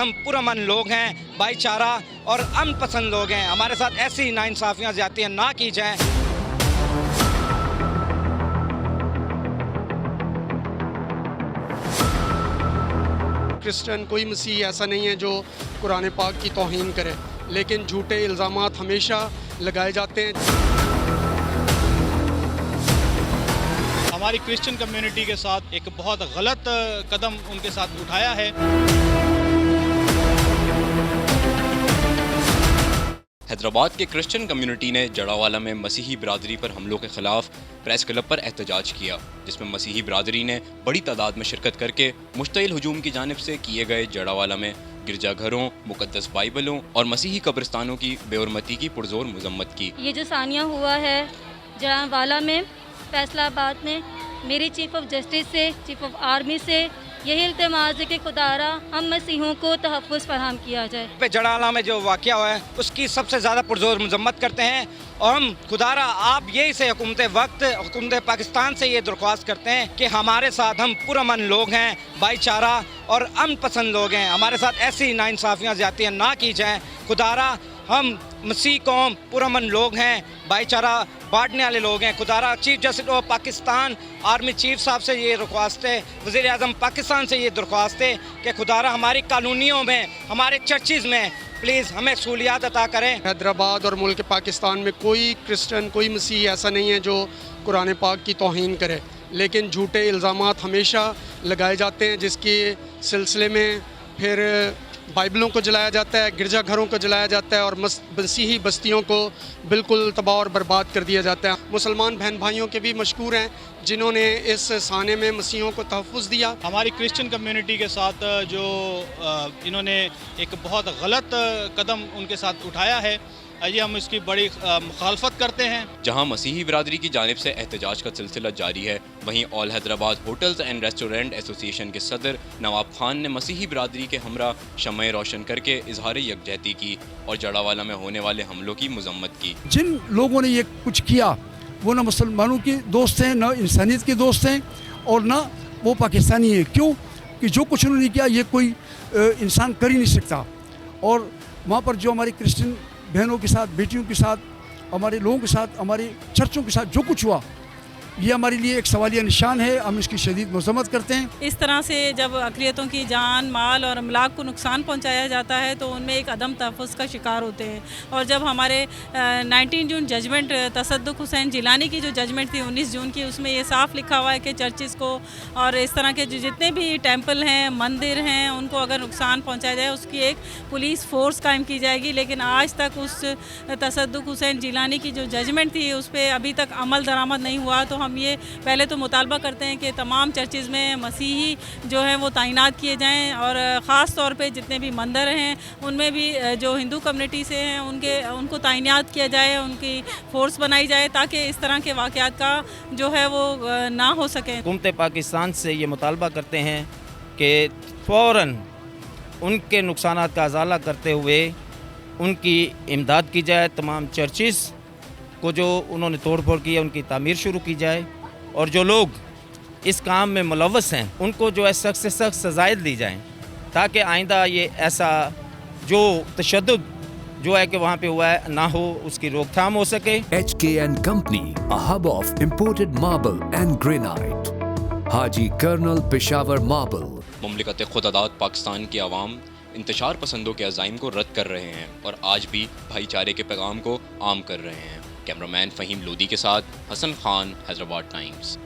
हम पुरअमन लोग हैं, भाईचारा और अमन पसंद लोग हैं। हमारे साथ ऐसी नाइंसाफियाँ ज़्यादतियाँ ना की जाएँ। क्रिश्चियन कोई मसीह ऐसा नहीं है जो कुरान पाक की तौहीन करे, लेकिन झूठे इल्ज़ामात हमेशा लगाए जाते हैं। हमारी क्रिश्चियन कम्युनिटी के साथ एक बहुत गलत कदम उनके साथ उठाया है। हैदराबाद के क्रिश्चियन कम्युनिटी ने जड़ावाला में मसीही बरादरी पर हमलों के खिलाफ प्रेस क्लब पर एहतजाज किया, जिसमें मसीही बरादरी ने बड़ी तादाद में शिरकत करके मुश्तइल हुजूम की जानिब से किए गए जड़ावाला में गिरजाघरों, मुकद्दस बाइबलों और मसीही कब्रिस्तानों की बेहरमती की पुरजोर मजम्मत की। ये जो सानिया हुआ है जड़ावाला में, फैसलाबाद में, मेरी चीफ ऑफ जस्टिस से, चीफ ऑफ आर्मी से यही इल्तिमास है कि खुदारा हम मसीहों को तहफ़्फ़ुज़ फराहम किया जाए। पे जड़ावाला में जो वाक़या हुआ है उसकी सबसे ज़्यादा पुरजोर मजम्मत करते हैं और हम खुदारा आप यही से हुकूमत पाकिस्तान से ये दरख्वास्त करते हैं कि हमारे साथ हम पुरअमन लोग हैं, भाईचारा और अमन पसंद लोग हैं। हमारे साथ ऐसी नाइंसाफियाँ ज़्यादतियाँ ना की जाएँ। खुदारा हम मसीह कौम पुरअमन लोग हैं, भाईचारा बांटने वाले लोग हैं। खुदारा chief justice of Pakistan, army chief साहब से ये दरख्वास्त है, वज़ीर आज़म पाकिस्तान से ये दरख्वास्त है कि खुदारा हमारी कॉलोनियों में, हमारे चर्चिज़ में प्लीज़ हमें सहूलियात अता करें। हैदराबाद और मुल्क पाकिस्तान में कोई क्रिश्चियन कोई मसीह ऐसा नहीं है जो कुरान पाक की तौहीन करे, लेकिन झूठे इल्ज़ामात हमेशा लगाए जाते हैं, जिसके सिलसिले में फिर बाइबलों को जलाया जाता है, गिरजाघरों को जलाया जाता है और मसीही बस्तियों को बिल्कुल तबाह और बर्बाद कर दिया जाता है। मुसलमान बहन भाइयों के भी मशकूर हैं जिन्होंने इस साने में मसीहों को तहफ़्फ़ुज़ दिया। हमारी क्रिश्चियन कम्युनिटी के साथ जो इन्होंने एक बहुत गलत कदम उनके साथ उठाया है, ये हम इसकी बड़ी मुखालफत करते हैं। जहां मसीही बरादरी की जानिब से एहतजाज का सिलसिला जारी है, वहीं all Hyderabad hotels and restaurant association के सदर नवाब खान ने मसीही बरादरी के हमरा शम्मे रोशन करके इजहार यकजहती की और जड़ावाला में होने वाले हमलों की मजम्मत की। जिन लोगों ने ये कुछ किया वो ना मुसलमानों के दोस्त हैं, ना इंसानियत के दोस्त हैं और ना वो पाकिस्तानी है। क्यों कि जो कुछ उन्होंने किया ये कोई इंसान कर ही नहीं सकता। और वहाँ पर जो हमारी क्रिश्चियन बहनों के साथ, बेटियों के साथ, हमारे लोगों के साथ, हमारे चर्चों के साथ जो कुछ हुआ, ये हमारे लिए एक सवालिया निशान है। हम इसकी शदीद मज़म्मत करते हैं। इस तरह से जब अक़लियतों की जान, माल और अमलाक को नुकसान पहुंचाया जाता है तो उनमें एक अदम तहफ़्फ़ुज़ का शिकार होते हैं। और जब हमारे 19 जून जजमेंट, तसद्दुक़ हुसैन जिलानी की जो जजमेंट थी 19 जून की, उसमें ये साफ़ लिखा हुआ है कि चर्चिज़ को और इस तरह के जितने भी टेम्पल हैं, मंदिर हैं, उनको अगर नुकसान पहुँचाया जाए उसकी एक पुलिस फ़ोर्स कायम की जाएगी। लेकिन आज तक उस तसद्दुक़ हुसैन जिलानी की जो जजमेंट थी उस पर अभी तक अमल दरामद नहीं हुआ। तो हम ये पहले तो मुतालबा करते हैं कि तमाम चर्चिज़ में मसीही जो हैं वो तैनात किए जाएं और ख़ास तौर पे जितने भी मंदिर हैं उनमें भी जो हिंदू कम्युनिटी से हैं उनको तैनात किया जाए, उनकी फ़ोर्स बनाई जाए ताकि इस तरह के वाक़यात का जो है वो ना हो सके। हुकूमत पाकिस्तान से ये मुतालबा करते हैं कि फ़ौरन उनके नुकसानात का अज़ाला करते हुए उनकी इमदाद की जाए। तमाम चर्चिज़ को जो उन्होंने तोड़ फोड़ की है उनकी तामीर शुरू की जाए और जो लोग इस काम में मुलव्वस हैं उनको जो है सख्त से सख्त सज़ाएं दी जाएं ताकि आइंदा ये ऐसा जो तशद्दुद जो है कि वहाँ पे हुआ है ना हो, उसकी रोकथाम हो सके। HKN Company, a hub of imported marble and granite. Haji colonel Peshawar marble. मुमलिकत खुदादाद पाकिस्तान की आवाम इंतशार पसंदों के अज़ाइम को रद्द कर रहे हैं और आज भी भाईचारे के पैगाम को आम कर रहे हैं। कैमरामैन फ़हीम लोदी के साथ हसन खान, हैदराबाद टाइम्स।